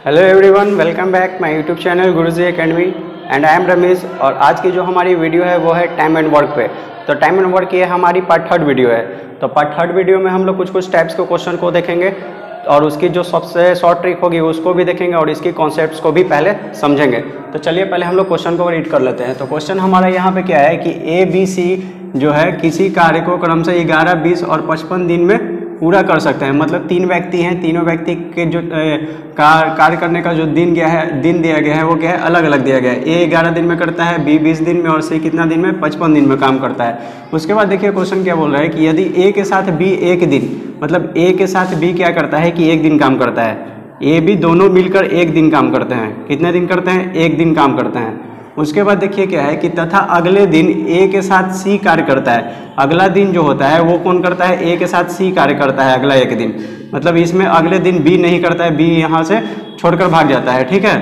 Hello everyone, welcome back my YouTube channel Guruji academy and I am Ramesh. और आज की जो हमारी वीडियो है वो है टाइम एंड वर्क पे। तो टाइम एंड वर्क ये हमारी पार्ट थर्ड वीडियो है। तो पार्ट थर्ड वीडियो में हम लोग कुछ टाइप्स के क्वेश्चन को देखेंगे और उसकी जो सबसे शॉर्ट ट्रिक होगी उसको भी देखेंगे और इसकी कॉन्सेप्ट्स को भी पहले समझेंगे। तो चलिए पहले हम लोग क्वेश्चन को रीड कर लेते हैं। तो क्वेश्चन हमारा यहाँ पे क्या है कि ABC जो है किसी कार्य को क्रमशः 11, 20 और 55 दिन में पूरा कर सकते हैं। मतलब तीन व्यक्ति हैं, तीनों व्यक्ति के जो कार्य करने का जो दिन दिया गया है वो क्या है, अलग अलग दिया गया है। A 11 दिन में करता है, B 20 दिन में और C कितना दिन में, 55 दिन में काम करता है। उसके बाद देखिए क्वेश्चन क्या बोल रहा है कि यदि A के साथ B एक दिन, मतलब A के साथ B क्या करता है कि एक दिन काम करता है, A B दोनों मिलकर एक दिन काम करते हैं। कितने दिन करते हैं? एक दिन काम करते हैं। उसके बाद देखिए क्या है कि तथा अगले दिन A के साथ C कार्य करता है। अगला दिन जो होता है वो कौन करता है? A के साथ C कार्य करता है अगला एक दिन। मतलब इसमें अगले दिन B नहीं करता है, B यहाँ से छोड़कर भाग जाता है, ठीक है।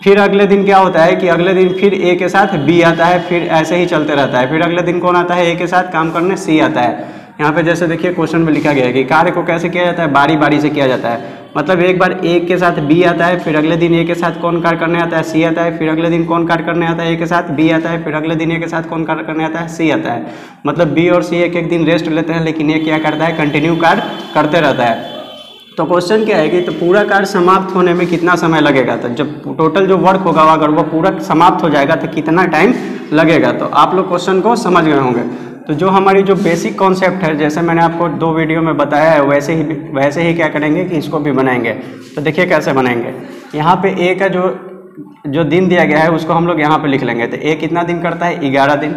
फिर अगले दिन क्या होता है कि अगले दिन फिर A के साथ B आता है, फिर ऐसे ही चलते रहता है। फिर अगले दिन कौन आता है? A के साथ काम करने C आता है। यहाँ पे जैसे देखिए क्वेश्चन में लिखा गया है कि कार्य को कैसे किया जाता है, बारी बारी से किया जाता है। मतलब एक बार A के साथ B आता है, फिर अगले दिन A के साथ कौन कार्य करने आता है? C आता है। फिर अगले दिन कौन कार्य करने आता है? A के साथ B आता है। फिर अगले दिन A के साथ कौन कार्य करने आता है? C आता है। मतलब B और C एक एक दिन रेस्ट लेते हैं, लेकिन ये क्या करता है? कंटिन्यू कार्य करते रहता है। तो क्वेश्चन क्या है कि तो पूरा कार्य समाप्त होने में कितना समय लगेगा? तो जब टोटल जो वर्क होगा अगर वो पूरा समाप्त हो जाएगा तो कितना टाइम लगेगा? तो आप लोग क्वेश्चन को समझ गए होंगे। तो जो हमारी जो बेसिक कॉन्सेप्ट है, जैसे मैंने आपको 2 वीडियो में बताया है, वैसे ही क्या करेंगे कि इसको भी बनाएंगे। तो देखिए कैसे बनाएंगे। यहाँ पे A का जो दिन दिया गया है उसको हम लोग यहाँ पे लिख लेंगे। तो A कितना दिन करता है? 11 दिन।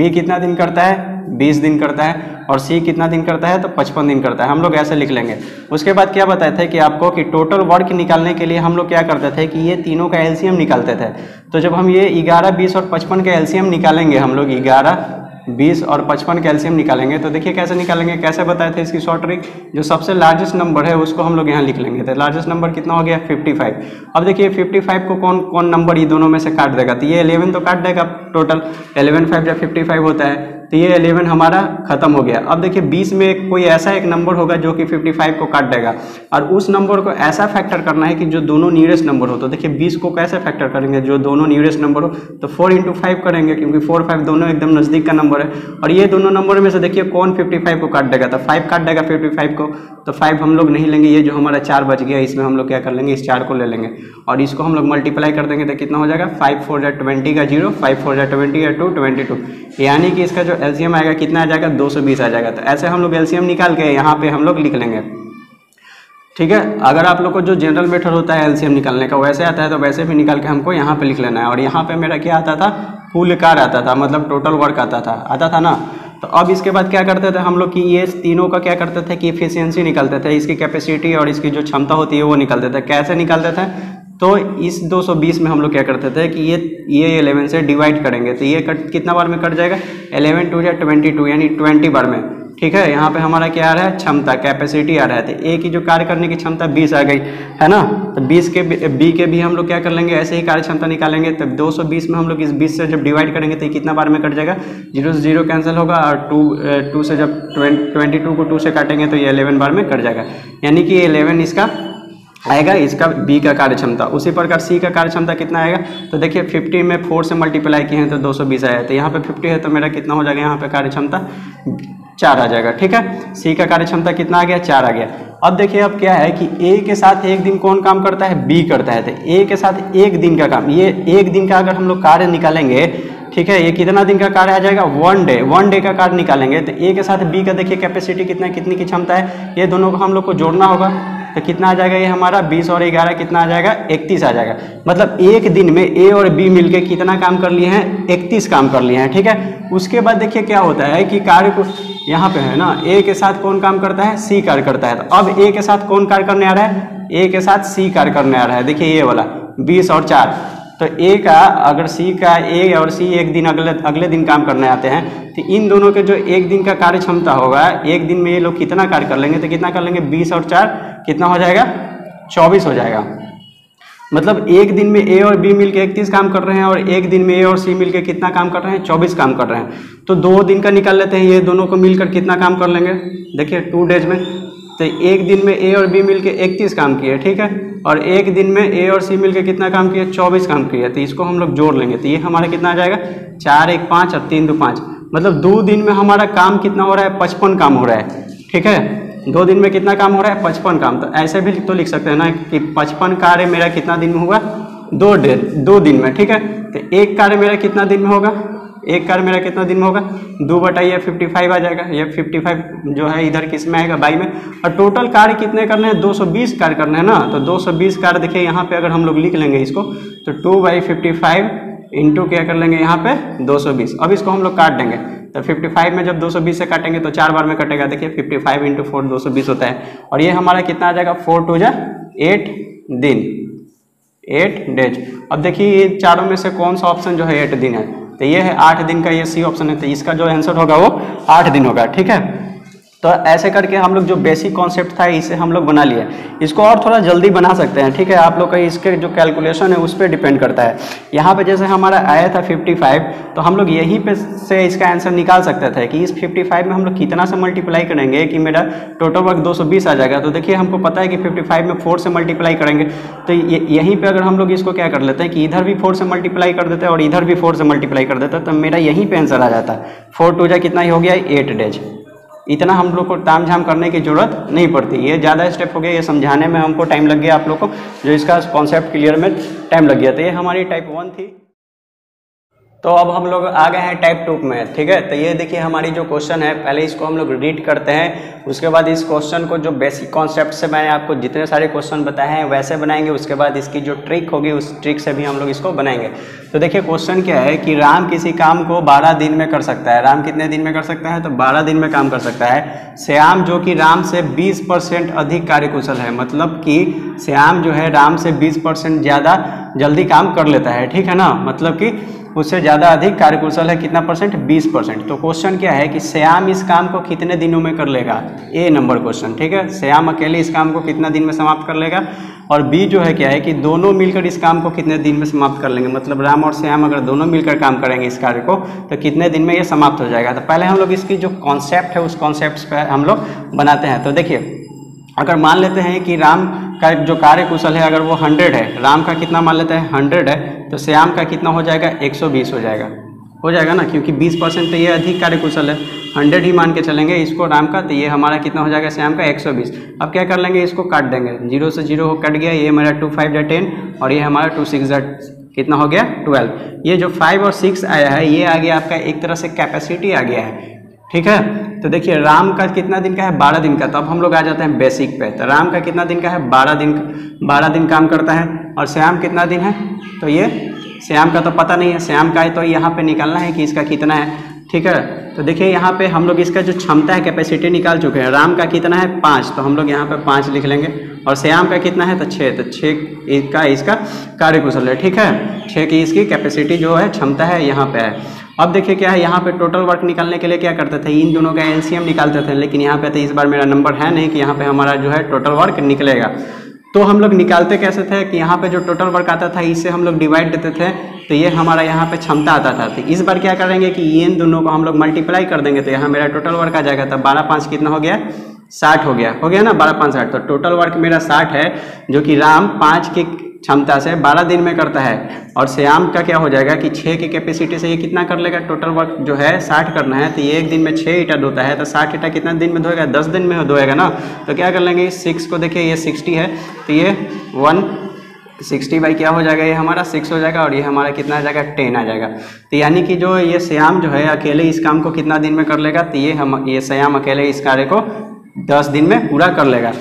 B कितना दिन करता है? 20 दिन करता है। और C कितना दिन करता है? तो 55 दिन करता है। हम लोग ऐसे लिख लेंगे। उसके बाद क्या बताए थे कि आपको कि टोटल वर्क निकालने के लिए हम लोग क्या करते थे कि ये तीनों का एलसीएम निकालते थे। तो जब हम ये 11, 20 और 55 का एलसीएम निकालेंगे, हम लोग 11, 20 और 55 कैल्शियम निकालेंगे। तो देखिए कैसे निकालेंगे, कैसे बताए थे इसकी शॉर्ट ट्रिक। जो सबसे लार्जेस्ट नंबर है उसको हम लोग यहाँ लिख लेंगे। तो लार्जेस्ट नंबर कितना हो गया? 55। अब देखिए 55 को कौन कौन नंबर ये दोनों में से काट देगा? तो ये 11 तो काट देगा टोटल। 11 5 जब 55 होता है तो ये 11 हमारा खत्म हो गया। अब देखिए 20 में कोई ऐसा एक नंबर होगा जो कि 55 को काट देगा और उस नंबर को ऐसा फैक्टर करना है कि जो दोनों नियरेस्ट नंबर हो। तो देखिए 20 को कैसे फैक्टर करेंगे? जो दोनों नियरेस्ट नंबर हो तो 4 × 5 करेंगे, क्योंकि 4, 5 दोनों एकदम नज़दीक का नंबर है। और ये दोनों नंबर में से देखिए कौन 55 को काट देगा? तो 5 काट देगा 55 को। तो 5 हम लोग नहीं लेंगे, ये जो हमारा 4 बच गया इसमें हम लोग क्या कर लेंगे? इस 4 को ले लेंगे और इसको हम लोग मल्टीप्लाई कर देंगे। तो कितना हो जाएगा? 5 4 जा 20 का 0, 5 4 जा 20 या 2 22। यानी कि इसका जो एलसीएम आएगा कितना आ जाएगा? 220 आ जाएगा। तो ऐसे हम लोग एलसीएम निकाल के यहाँ पे हम लोग लिख लेंगे, ठीक है। अगर आप लोग को जो जनरल मेथड होता है एलसीएम निकालने का वैसे आता है तो वैसे भी निकाल के हमको यहाँ पे लिख लेना है। और यहाँ पे मेरा क्या आता था? फुल कार्य आता था, मतलब टोटल वर्क आता था ना। तो अब इसके बाद क्या करते थे हम लोग कि ये तीनों का क्या करते थे कि एफिशिएंसी निकालते थे, इसकी कैपेसिटी और इसकी जो क्षमता होती है वो निकालते थे। कैसे निकालते थे? तो इस 220 में हम लोग क्या करते थे कि ये 11 से डिवाइड करेंगे। तो ये कितना बार में कट जाएगा? 11 2 या 22, यानी 20 बार में, ठीक है। यहाँ पे हमारा क्या आ रहा है? क्षमता, कैपेसिटी आ रहा है। तो A की जो कार्य करने की क्षमता 20 आ गई है ना। तो 20 के B के भी हम लोग क्या कर लेंगे? ऐसे ही कार्य क्षमता निकालेंगे। तब 220 में हम लोग इस 20 से जब डिवाइड करेंगे तो कितना बार में कट जाएगा? 0 से 0 कैंसिल होगा और 2 से जब 22 को 2 से काटेंगे तो ये 11 बार में कट जाएगा। यानी कि 11 इसका आएगा, इसका B का कार्य क्षमता। उसी प्रकार C का कार्य क्षमता कितना आएगा? तो देखिए 50 में 4 से मल्टीप्लाई किए हैं तो 220 आया। तो यहाँ पे 50 है तो मेरा कितना हो जाएगा? यहाँ पे कार्य क्षमता 4 आ जाएगा, ठीक है। C का कार्य क्षमता कितना आ गया? 4 आ गया। अब देखिए अब क्या है कि A के साथ एक दिन कौन काम करता है? B करता है। तो A के साथ एक दिन का काम, ये एक दिन का अगर हम लोग कार्य निकालेंगे, ठीक है, ये कितना दिन का कार्य आ जाएगा? 1 डे का कार्य निकालेंगे। तो A के साथ B का देखिए कैपेसिटी कितनी की क्षमता है, ये दोनों को हम लोग को जोड़ना होगा। तो कितना आ जाएगा? ये हमारा 20 और 11 कितना आ जाएगा? 31 आ जाएगा। मतलब एक दिन में A और B मिलके कितना काम कर लिए हैं? 31 काम कर लिए हैं, ठीक है। उसके बाद देखिए क्या होता है कि कार्य को यहाँ पे है ना, A के साथ कौन काम करता है? C कार्य करता है। तो अब A के साथ कौन कार्य करने आ रहा है? A के साथ C कार्य करने आ रहा है। देखिए ये वाला 20 और 4। तो A का अगर C का A और C एक दिन अगले दिन काम करने आते हैं तो इन दोनों के जो एक दिन का कार्य क्षमता होगा, एक दिन में ये लोग कितना कार्य कर लेंगे? तो कितना कर लेंगे? 20 और 4 कितना हो जाएगा? 24 हो जाएगा। मतलब एक दिन में A और B मिलके 31 काम कर रहे हैं और एक दिन में A और C मिलके कितना काम कर रहे हैं? 24 काम कर रहे हैं। तो 2 दिन का निकाल लेते हैं, ये दोनों को मिलकर कितना काम कर लेंगे? देखिए 2 डेज में। तो एक दिन में A और B मिलके 31 काम किए, ठीक है। और एक दिन में ए और सी मिलकर कितना काम किया, 24 काम किया। तो इसको हम लोग जोड़ लेंगे तो ये हमारा कितना आ जाएगा, 4 1 5 और 3 2 5, मतलब 2 दिन में हमारा काम कितना हो रहा है, 55 काम हो रहा है। ठीक है, 2 दिन में कितना काम हो रहा है, 55 काम। तो ऐसे भी तो लिख सकते हैं ना कि 55 कार्य मेरा कितना दिन में हुआ, 2 दिन में। ठीक है, तो एक कार्य मेरा कितना दिन में होगा, एक कार्य मेरा कितना दिन में होगा, 2/55 आ जाएगा। ये 55 जो है इधर किस में आएगा, बाई में। और टोटल कार्य कितने करने हैं, 220 कार्य करने हैं ना। तो 220 कार्य देखिए यहाँ पे अगर हम लोग लिख लेंगे इसको, तो 2/55 इंटू क्या कर लेंगे यहाँ पे 220। अब इसको हम लोग काट देंगे, तो 55 में जब 220 से काटेंगे तो 4 बार में कटेगा। देखिए 55 इंटू 4 220 होता है। और ये हमारा कितना आ जाएगा, 4 2 जा 8 दिन, 8 डेज। अब देखिए ये चारों में से कौन सा ऑप्शन जो है 8 दिन है, तो ये है 8 दिन का, ये सी ऑप्शन है। तो इसका जो आंसर होगा वो 8 दिन होगा। ठीक है, तो ऐसे करके हम लोग जो बेसिक कॉन्सेप्ट था इसे हम लोग बना लिए। इसको और थोड़ा जल्दी बना सकते हैं। ठीक है, आप लोग का इसके जो कैलकुलेशन है उस पर डिपेंड करता है। यहाँ पे जैसे हमारा आया था 55, तो हम लोग यहीं पे से इसका आंसर निकाल सकते थे कि इस 55 में हम लोग कितना से मल्टीप्लाई करेंगे कि मेरा टोटल वर्क 220 आ जाएगा। तो देखिए हमको पता है कि 55 में 4 से मल्टीप्लाई करेंगे, तो यहीं पर अगर हम लोग इसको क्या कर लेते हैं कि इधर भी 4 से मल्टीप्लाई कर देते हैं और इधर भी 4 से मल्टीप्लाई कर देते हैं, तो मेरा यहीं पर आंसर आ जाता है। 4 2 जा कितना ही हो गया, 8 डेज। इतना हम लोग को ताम झाम करने की जरूरत नहीं पड़ती। ये ज़्यादा स्टेप हो गया, ये समझाने में हमको टाइम लग गया आप लोग को, जो इसका कॉन्सेप्ट क्लियर में टाइम लग गया। तो ये हमारी टाइप 1 थी। तो अब हम लोग आ गए हैं टाइप 2 में। ठीक है, तो ये देखिए हमारी जो क्वेश्चन है, पहले इसको हम लोग रीड करते हैं, उसके बाद इस क्वेश्चन को जो बेसिक कॉन्सेप्ट से मैंने आपको जितने सारे क्वेश्चन बताए हैं वैसे बनाएंगे। उसके बाद इसकी जो ट्रिक होगी उस ट्रिक से भी हम लोग इसको बनाएंगे। तो देखिए क्वेश्चन क्या है कि राम किसी काम को 12 दिन में कर सकता है। राम कितने दिन में कर सकता है, तो 12 दिन में काम कर सकता है। श्याम जो कि राम से 20% अधिक कार्यकुशल है, मतलब कि श्याम जो है राम से 20% ज़्यादा जल्दी काम कर लेता है। ठीक है ना, मतलब कि उससे ज़्यादा अधिक कार्यकुशल है, कितना परसेंट, 20%। तो क्वेश्चन क्या है कि श्याम इस काम को कितने दिनों में कर लेगा, ए नंबर क्वेश्चन। ठीक है, श्याम अकेले इस काम को कितना दिन में समाप्त कर लेगा। और बी जो है क्या है कि दोनों मिलकर इस काम को कितने दिन में समाप्त कर लेंगे, मतलब राम और श्याम अगर दोनों मिलकर काम करेंगे इस कार्य को तो कितने दिन में ये समाप्त हो जाएगा। तो पहले हम लोग इसकी जो कॉन्सेप्ट है उस कॉन्सेप्ट पर हम लोग बनाते हैं। तो देखिए अगर मान लेते हैं कि राम का जो कार्यकुशल है अगर वो 100 है, राम का कितना मान लेते हैं 100 है, तो श्याम का कितना हो जाएगा 120 हो जाएगा ना, क्योंकि 20% तो ये अधिक कार्यकुशल है। 100 ही मान के चलेंगे इसको राम का, तो ये हमारा कितना हो जाएगा श्याम का 120। अब क्या कर लेंगे, इसको काट देंगे, 0 से 0 कट गया, ये मेरा 2 5 जा 10 और ये हमारा 2 6 जा कितना हो गया 12। ये जो 5 और 6 आया है ये आ गया आपका एक तरह से कैपेसिटी आ गया है। ठीक है, तो देखिए राम का कितना दिन का है, 12 दिन का। तो अब हम लोग आ जाते हैं बेसिक पे। तो राम का कितना दिन का है, 12 दिन काम करता है। और श्याम कितना दिन है, तो ये श्याम का तो पता नहीं है, श्याम का है तो यहाँ पे निकालना है कि इसका कितना है। ठीक है, तो देखिए यहाँ पे हम लोग इसका जो क्षमता है कैपेसिटी निकाल चुके हैं। राम का कितना है 5, तो हम लोग यहाँ पे 5 लिख लेंगे। और श्याम का कितना है तो 6, तो 6 इसका कार्यकुशल है। ठीक है, 6 की इसकी कैपेसिटी जो है क्षमता है यहाँ पे है। अब देखिए क्या है, यहाँ पे टोटल वर्क निकालने के लिए क्या करते थे, इन दोनों का एलसीएम निकालते थे, लेकिन यहाँ पे तो इस बार मेरा नंबर है नहीं कि यहाँ पे हमारा जो है टोटल वर्क निकलेगा। तो हम लोग निकालते कैसे थे कि यहाँ पे जो टोटल वर्क आता था इससे हम लोग डिवाइड देते थे, तो ये हमारा यहाँ पे क्षमता आता था। तो इस बार क्या करेंगे कि इन दोनों को हम लोग मल्टीप्लाई कर देंगे, तो यहाँ मेरा टोटल वर्क आ जाएगा। तो 12 5 कितना हो गया 60 हो गया ना, 12 5 60। तो टोटल वर्क मेरा 60 है, जो कि राम 5 की क्षमता से 12 दिन में करता है। और श्याम का क्या हो जाएगा कि 6 की कैपेसिटी से ये कितना कर लेगा, टोटल वर्क जो है 60 करना है, तो ये एक दिन में 6 ईंटा धोता है, तो 60 ईंटा कितना दिन में धोएगा, 10 दिन में धोएगा ना। तो क्या कर लेंगे, 6 को देखिए ये 60 है, तो ये 160 बाई क्या हो जाएगा, ये हमारा 6 हो जाएगा। और ये हमारा कितना आ जाएगा 10 आ जाएगा। तो यानी कि जो ये श्याम जो है अकेले इस काम को कितना दिन में कर लेगा, तो ये श्याम अकेले इस कार्य को 10 दिन में पूरा कर लेगा।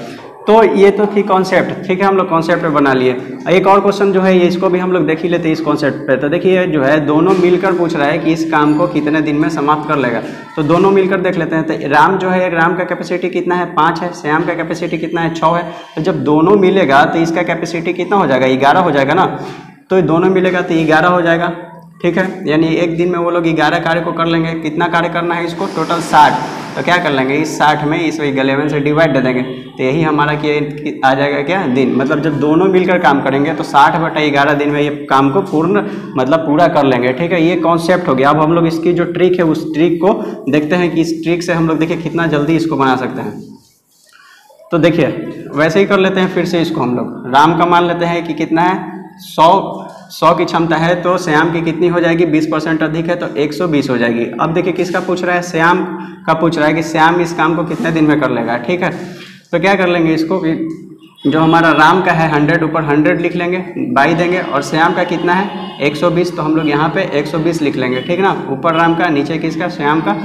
तो ये तो थी कॉन्सेप्ट। ठीक है, हम लोग कॉन्सेप्ट पे बना लिए। एक और क्वेश्चन जो है ये इसको भी हम लोग देख ही लेते हैं इस कॉन्सेप्ट पे। तो देखिए जो है दोनों मिलकर पूछ रहा है कि इस काम को कितने दिन में समाप्त कर लेगा, तो दोनों मिलकर देख लेते हैं। तो राम जो है, राम का कैपेसिटी कितना है 5 है, श्याम का कैपेसिटी कितना है 6 है। तो जब दोनों मिलेगा तो इसका कैपेसिटी कितना हो जाएगा 11 हो जाएगा ना। तो दोनों मिलेगा तो 11 हो जाएगा। ठीक है, यानी एक दिन में वो लोग 11 कार्य को कर लेंगे। कितना कार्य करना है इसको, टोटल 60। तो क्या कर लेंगे, इस 60 में इस 11 से डिवाइड दे देंगे, तो यही हमारा क्या आ जाएगा, क्या दिन। मतलब जब दोनों मिलकर काम करेंगे तो 60/11 दिन में ये काम को पूरा कर लेंगे। ठीक है, ये कॉन्सेप्ट हो गया। अब हम लोग इसकी जो ट्रिक है उस ट्रिक को देखते हैं कि इस ट्रिक से हम लोग देखिए कितना जल्दी इसको बना सकते हैं। तो देखिए वैसे ही कर लेते हैं फिर से इसको हम लोग। राम का मान लेते हैं कि कितना है 100 की क्षमता है, तो श्याम की कितनी हो जाएगी 20% अधिक है तो 120 हो जाएगी। अब देखिए किसका पूछ रहा है, श्याम का पूछ रहा है कि श्याम इस काम को कितने दिन में कर लेगा। ठीक है, तो क्या कर लेंगे इसको कि जो हमारा राम का है 100 ऊपर 100 लिख लेंगे, बाई देंगे, और श्याम का कितना है 120, तो हम लोग यहाँ पे 120 लिख लेंगे। ठीक ना, ऊपर राम का नीचे किसका श्याम का।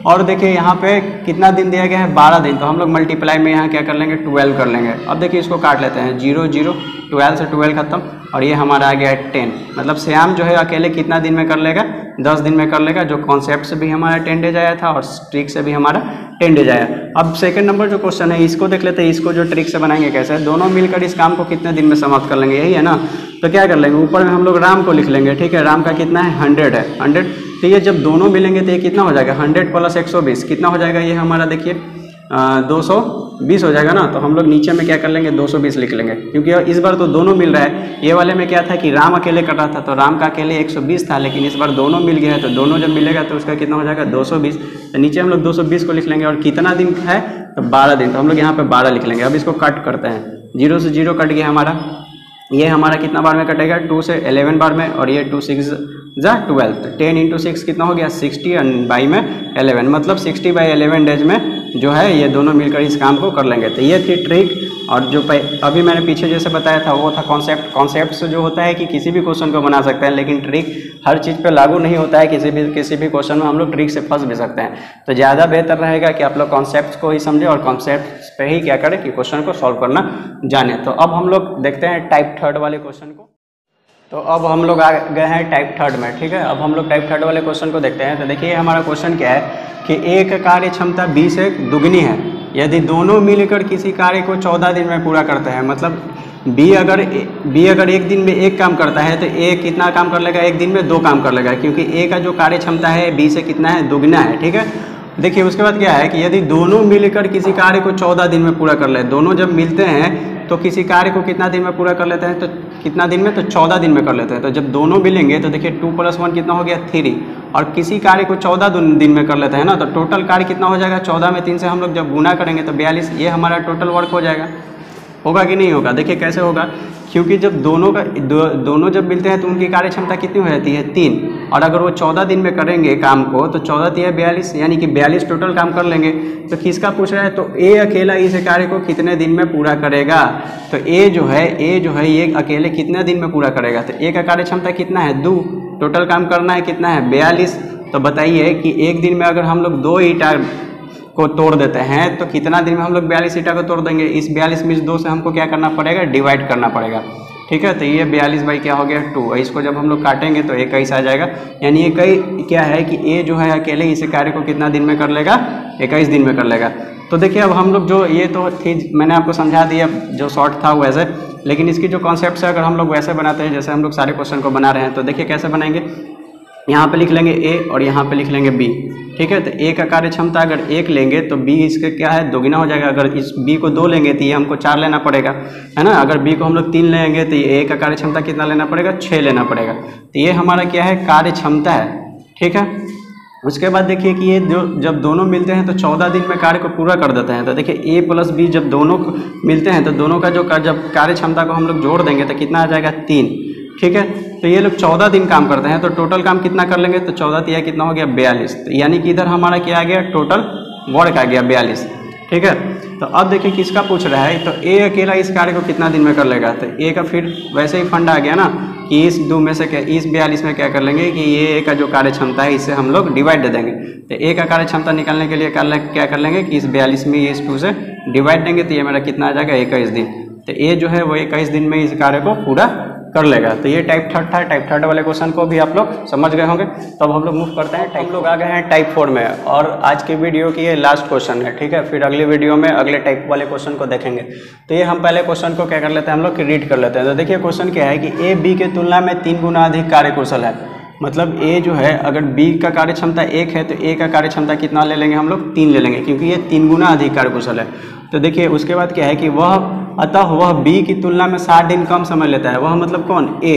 और देखिए यहाँ पे कितना दिन दिया गया है 12 दिन, तो हम लोग मल्टीप्लाई में यहाँ क्या कर लेंगे 12 कर लेंगे। अब देखिए इसको काट लेते हैं 0 0 12 से 12 खत्म, और ये हमारा आ गया है 10। मतलब श्याम जो है अकेले कितना दिन में कर लेगा 10 दिन में कर लेगा, जो कॉन्सेप्ट से भी हमारा 10 डेज आया था और ट्रिक से भी हमारा 10 डेज आया। अब सेकंड नंबर जो क्वेश्चन है इसको देख लेते हैं, इसको जो ट्रिक से बनाएंगे कैसे, दोनों मिलकर इस काम को कितने दिन में समाप्त कर लेंगे, यही है ना। तो क्या कर लेंगे, ऊपर में हम लोग राम को लिख लेंगे। ठीक है, राम का कितना है 100 है 100, तो ये जब दोनों मिलेंगे तो ये कितना हो जाएगा 100 प्लस 120 कितना हो जाएगा, ये हमारा देखिए 220 हो जाएगा ना। तो हम लोग नीचे में क्या कर लेंगे 220 लिख लेंगे, क्योंकि इस बार तो दोनों मिल रहा है। ये वाले में क्या था कि राम अकेले कर रहा था, तो राम का अकेले 120 था, लेकिन इस बार दोनों मिल गया है, तो दोनों जब मिलेगा तो उसका कितना हो जाएगा 220। तो नीचे हम लोग 220 को लिख लेंगे, और कितना दिन है तो 12 दिन, तो हम लोग यहाँ पे 12 लिख लेंगे। अब इसको कट करते हैं, 0 से 0 कट गया हमारा, ये हमारा कितना बार में कटेगा 2 से 11 बार में, और ये 2 6 जा 12, तो 10 × 6 कितना हो गया 60 और बाई में 11, मतलब 60/11 डेज में जो है ये दोनों मिलकर इस काम को कर लेंगे। तो ये थी ट्रिक, और जो अभी मैंने पीछे जैसे बताया था वो था कॉन्सेप्ट से जो होता है कि किसी भी क्वेश्चन को बना सकते हैं, लेकिन ट्रिक हर चीज़ पे लागू नहीं होता है। किसी भी क्वेश्चन में हम लोग ट्रिक से फंस भी सकते हैं, तो ज़्यादा बेहतर रहेगा कि आप लोग कॉन्सेप्ट को ही समझें और कॉन्सेप्ट पे ही क्या करें कि क्वेश्चन को सॉल्व करना जाने। तो अब हम लोग देखते हैं टाइप 3 वाले क्वेश्चन को। तो अब हम लोग आ गए हैं टाइप 3 में। ठीक है, अब हम लोग टाइप 3 वाले क्वेश्चन को देखते हैं। तो देखिए हमारा क्वेश्चन क्या है कि एक कार्य क्षमता 20 से दुगनी है यदि दोनों मिलकर किसी कार्य को 14 दिन में पूरा करते हैं। मतलब बी अगर एक दिन में एक काम करता है तो ए कितना काम कर लेगा, एक दिन में 2 काम कर लेगा, क्योंकि ए का जो कार्य क्षमता है बी से कितना है दुगना है। ठीक है, देखिए उसके बाद क्या है कि यदि दोनों मिलकर किसी कार्य को 14 दिन में पूरा कर ले, दोनों जब मिलते हैं तो किसी कार्य को कितना दिन में पूरा कर लेते हैं, तो कितना दिन में, तो 14 दिन में कर लेते हैं। तो जब दोनों मिलेंगे तो देखिए 2 + 1 कितना हो गया 3, और किसी कार्य को 14 दिन में कर लेते हैं ना, तो टोटल कार्य कितना हो जाएगा 14 में 3 से हम लोग जब गुना करेंगे तो 42, ये हमारा टोटल वर्क हो जाएगा। होगा कि नहीं होगा, देखिए कैसे होगा, क्योंकि जब दोनों जब मिलते हैं तो उनकी कार्य क्षमता कितनी हो जाती है 3, और अगर वो 14 दिन में करेंगे काम को तो 14 × 42 यानी कि 42 टोटल काम कर लेंगे। तो किसका पूछ रहा है, तो ए अकेला इस कार्य को कितने दिन में पूरा करेगा। तो ए जो है ये अकेले कितने दिन में पूरा करेगा, तो ए का कार्य क्षमता कितना है 2, टोटल काम करना है कितना है 42। तो बताइए कि एक दिन में अगर हम लोग 2 ईंटा को तोड़ देते हैं तो कितना दिन में हम लोग 42 ईंटा को तोड़ देंगे। इस 42 में 2 से हमको क्या करना पड़ेगा, डिवाइड करना पड़ेगा। ठीक है, तो ये 42 बाई क्या हो गया 2, इसको जब हम लोग काटेंगे तो 21 आ जाएगा। यानी 21 क्या है कि ए जो है अकेले इस कार्य को कितना दिन में कर लेगा 21 दिन में कर लेगा। तो देखिए अब हम लोग जो ये तो थी मैंने आपको समझा दिया जो शॉर्ट था वैसे, लेकिन इसकी जो कॉन्सेप्ट है अगर हम लोग वैसे बनाते हैं जैसे हम लोग सारे क्वेश्चन को बना रहे हैं, तो देखिए कैसे बनाएंगे। यहाँ पे लिख लेंगे ए और यहाँ पे लिख लेंगे बी। ठीक है, तो ए का कार्य क्षमता अगर 1 लेंगे तो बी इसके क्या है दोगुना हो जाएगा। अगर इस बी को 2 लेंगे तो ये हमको 4 लेना पड़ेगा, है ना। अगर बी को हम लोग 3 लेंगे तो ये ए का कार्य क्षमता कितना लेना पड़ेगा 6 लेना पड़ेगा। तो ये हमारा क्या है कार्य क्षमता है। ठीक है, उसके बाद देखिए कि ये जब दोनों मिलते हैं तो 14 दिन में कार्य को पूरा कर देते हैं। तो देखिए ए प्लस बी जब दोनों मिलते हैं तो दोनों का जो जब कार्य क्षमता को हम लोग जोड़ देंगे तो कितना आ जाएगा 3। ठीक है, तो ये लोग 14 दिन काम करते हैं तो टोटल काम कितना कर लेंगे, तो 14 तिया कितना हो गया 42। तो यानी कि इधर हमारा क्या आ गया टोटल वर्क आ गया 42। ठीक है, तो अब देखिए किसका पूछ रहा है, तो ए अकेला इस कार्य को कितना दिन में कर लेगा। तो ए का फिर वैसे ही फंड आ गया ना कि इस 2 में से क्या इस 42 में क्या कर लेंगे कि ये ए का जो कार्य क्षमता है इससे हम लोग डिवाइड दे देंगे। तो ए का कार्य क्षमता निकालने के लिए क्या कर लेंगे कि इस 42 में इस 2 से डिवाइड देंगे तो ये मेरा कितना आ जाएगा 21 दिन। तो ए जो है वो 21 दिन में इस कार्य को पूरा कर लेगा। तो ये टाइप 3 था। टाइप 3 वाले क्वेश्चन को भी आप लोग समझ गए होंगे। तो अब हम लोग मूव करते हैं हम लोग आ गए हैं टाइप 4 में, और आज की वीडियो की ये लास्ट क्वेश्चन है। ठीक है, फिर अगली वीडियो में अगले टाइप वाले क्वेश्चन को देखेंगे। तो ये हम पहले क्वेश्चन को क्या कर लेते हैं हम लोग रीड कर लेते हैं। तो देखिए क्वेश्चन क्या है कि ए बी के तुलना में 3 गुना अधिक कार्यकुशल है। मतलब ए जो है अगर बी का कार्य क्षमता 1 है तो ए का कार्य क्षमता कितना ले लेंगे हम लोग 3 ले लेंगे, क्योंकि ये 3 गुना अधिक कार्यकुशल है। तो देखिए उसके बाद क्या है कि वह बी की तुलना में 60 दिन कम समय लेता है। वह मतलब कौन, ए।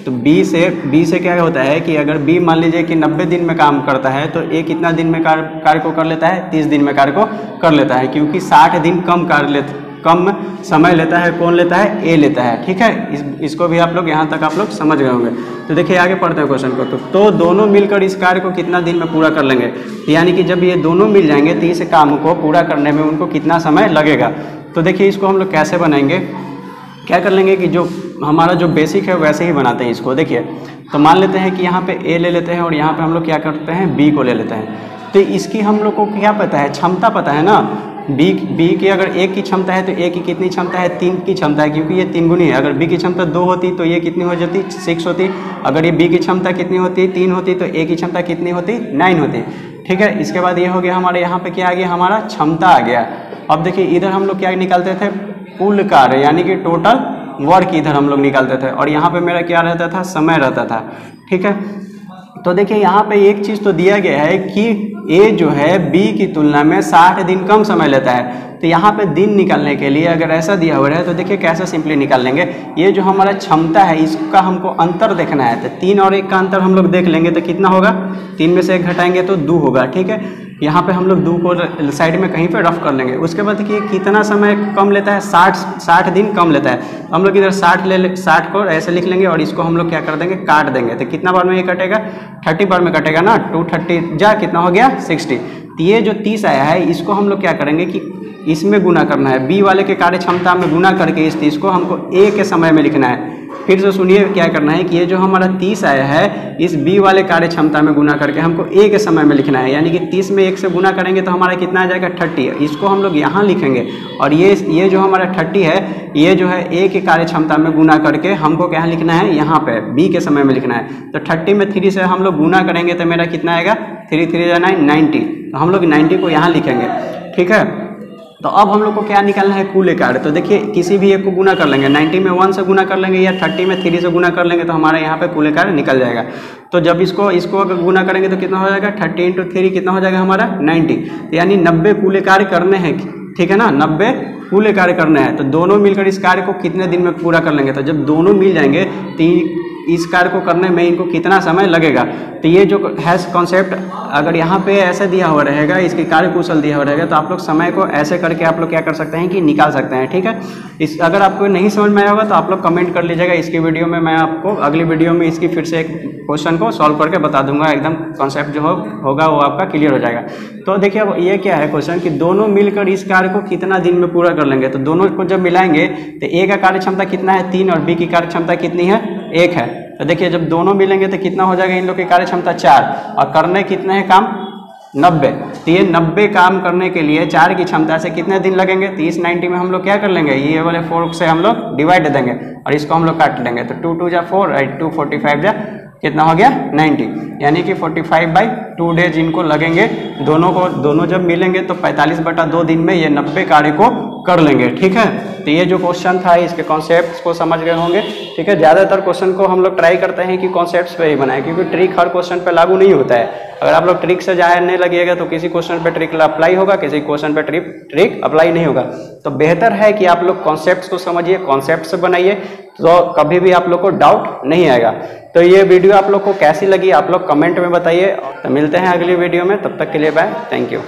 तो बी से क्या होता है कि अगर बी मान लीजिए कि 90 दिन में काम करता है तो ए कितना दिन में कार्य को कर लेता है, 30 दिन में कार्य को कर लेता है, क्योंकि 60 दिन कम समय लेता है। कौन लेता है? ए लेता है। ठीक है, इसको भी आप लोग यहाँ तक आप लोग समझ गए होंगे। तो देखिए आगे पढ़ते हैं क्वेश्चन को। तो दोनों मिलकर इस कार्य को कितना दिन में पूरा कर लेंगे, यानी कि जब ये दोनों मिल जाएंगे तो इस काम को पूरा करने में उनको कितना समय लगेगा। तो देखिए इसको हम लोग कैसे बनाएंगे, क्या कर लेंगे कि जो हमारा जो बेसिक है वैसे ही बनाते हैं इसको। देखिए तो मान लेते हैं कि यहाँ पे ए ले लेते हैं और यहाँ पे हम लोग क्या करते हैं, बी को ले लेते हैं। तो इसकी हम लोग को क्या पता है, क्षमता पता है ना। बी की अगर एक की क्षमता है तो ए की कितनी क्षमता है, 3 की क्षमता है, क्योंकि ये 3 गुनी है। अगर बी की क्षमता 2 होती तो ये कितनी हो जाती, 6 होती। अगर ये बी की क्षमता कितनी होती, 3 होती, तो ए की क्षमता कितनी होती, 9 होती। ठीक है, इसके बाद ये हो गया हमारे यहाँ पे क्या आ गया, हमारा क्षमता आ गया। अब देखिए इधर हम लोग क्या निकालते थे, कुल कार्य यानी कि टोटल वर्क इधर हम लोग निकालते थे, और यहाँ पे मेरा क्या रहता था, समय रहता था। ठीक है, तो देखिए यहाँ पे एक चीज़ तो दिया गया है कि ए जो है बी की तुलना में 60 दिन कम समय लेता है। तो यहाँ पे दिन निकालने के लिए अगर ऐसा दिया हुआ है तो देखिए कैसे सिंपली निकाल लेंगे। ये जो हमारा क्षमता है इसका हमको अंतर देखना है, तो 3 और 1 का अंतर हम लोग देख लेंगे तो कितना होगा, 3 में से 1 घटाएंगे तो 2 होगा। ठीक है, यहाँ पे हम लोग 2 को साइड में कहीं पे रफ कर लेंगे। उसके बाद देखिए कितना समय कम लेता है, 60 दिन कम लेता है। हम लोग इधर 60 को ऐसे लिख लेंगे और इसको हम लोग क्या कर देंगे, काट देंगे। तो कितना बार में ये कटेगा, 30 बार में कटेगा ना। 230 जा कितना हो गया, 60। तो ये जो 30 आया है इसको हम लोग क्या करेंगे कि इसमें गुना करना है, बी वाले के कार्य क्षमता में गुना करके इस 30 को हमको ए के समय में लिखना है। फिर से सुनिए क्या करना है कि ये जो हमारा 30 आया है इस बी वाले कार्य क्षमता में गुना करके हमको ए के समय में लिखना है, यानी कि 30 में 1 से गुना करेंगे तो हमारा कितना आ जाएगा, 30। इसको हम लोग यहाँ लिखेंगे और ये जो हमारा 30 है ये जो है ए के कार्य क्षमता में गुना करके हमको क्या लिखना है, यहाँ पे बी के समय में लिखना है। तो 30 में 3 से हम लोग गुना करेंगे तो मेरा कितना आएगा, 3 3 9 90। तो हम लोग 90 को यहाँ लिखेंगे। ठीक है, तो अब हम लोग को क्या निकालना है, कुल कार्य। तो देखिए किसी भी एक को गुना कर लेंगे, 90 में 1 से गुना कर लेंगे या 30 में 3 से गुना कर लेंगे तो हमारे यहाँ पे कुल कार्य निकल जाएगा। तो जब इसको अगर गुना करेंगे तो कितना हो जाएगा, 30 × 3 कितना हो जाएगा हमारा, 90। तो यानी 90 कुल कार्य करने हैं। ठीक है ना, 90 कुल कार्य करने हैं। तो दोनों मिलकर इस कार्य को कितने दिन में पूरा कर लेंगे। तो जब दोनों मिल जाएंगे तो इस कार्य को करने में इनको कितना समय लगेगा। तो ये जो है कॉन्सेप्ट अगर यहाँ पे ऐसे दिया हुआ रहेगा, इसकी कार्य कुशल दिया हुआ रहेगा, तो आप लोग समय को ऐसे करके आप लोग क्या कर सकते हैं कि निकाल सकते हैं। ठीक है, इस अगर आपको नहीं समझ में आया होगा तो आप लोग कमेंट कर लीजिएगा। इसकी वीडियो में मैं आपको अगली वीडियो में इसकी फिर से एक क्वेश्चन को सॉल्व करके बता दूंगा। एकदम कॉन्सेप्ट जो होगा वो आपका क्लियर हो जाएगा। तो देखिए अब ये क्या है क्वेश्चन कि दोनों मिलकर इस कार्य को कितना दिन में पूरा कर लेंगे। तो दोनों को जब मिलाएंगे तो ए का कार्य क्षमता कितना है, 3, और बी की कार्य क्षमता कितनी है, 1 है। तो देखिए जब दोनों मिलेंगे तो कितना हो जाएगा, इन लोग की कार्य क्षमता 4, और करने कितने हैं काम, 90। तो ये 90 काम करने के लिए 4 की क्षमता से कितने दिन लगेंगे। तो इस 90 में हम लोग क्या कर लेंगे, ये वाले 4 से हम लोग डिवाइड देंगे और इसको हम लोग काट लेंगे। तो 2 2 जा 4, 2 45 जा कितना हो गया, 90। यानी कि 45/2 डेज इनको लगेंगे। दोनों जब मिलेंगे तो 45/2 दिन में ये 90 कार्य को कर लेंगे। ठीक है, तो ये जो क्वेश्चन था इसके कॉन्सेप्ट्स को समझ गए होंगे। ठीक है, ज़्यादातर क्वेश्चन को हम लोग ट्राई करते हैं कि कॉन्सेप्ट्स पे ही बनाएं, क्योंकि ट्रिक हर क्वेश्चन पे लागू नहीं होता है। अगर आप लोग ट्रिक से जाने लगिएगा तो किसी क्वेश्चन पे ट्रिक अप्लाई होगा, किसी क्वेश्चन पे ट्रिक अप्लाई नहीं होगा। तो बेहतर है कि आप लोग कॉन्सेप्ट्स को समझिए, कॉन्सेप्ट से बनाइए, तो कभी भी आप लोग को डाउट नहीं आएगा। तो ये वीडियो आप लोग को कैसी लगी आप लोग कमेंट में बताइए। तो मिलते हैं अगली वीडियो में, तब तक के लिए बाय, थैंक यू।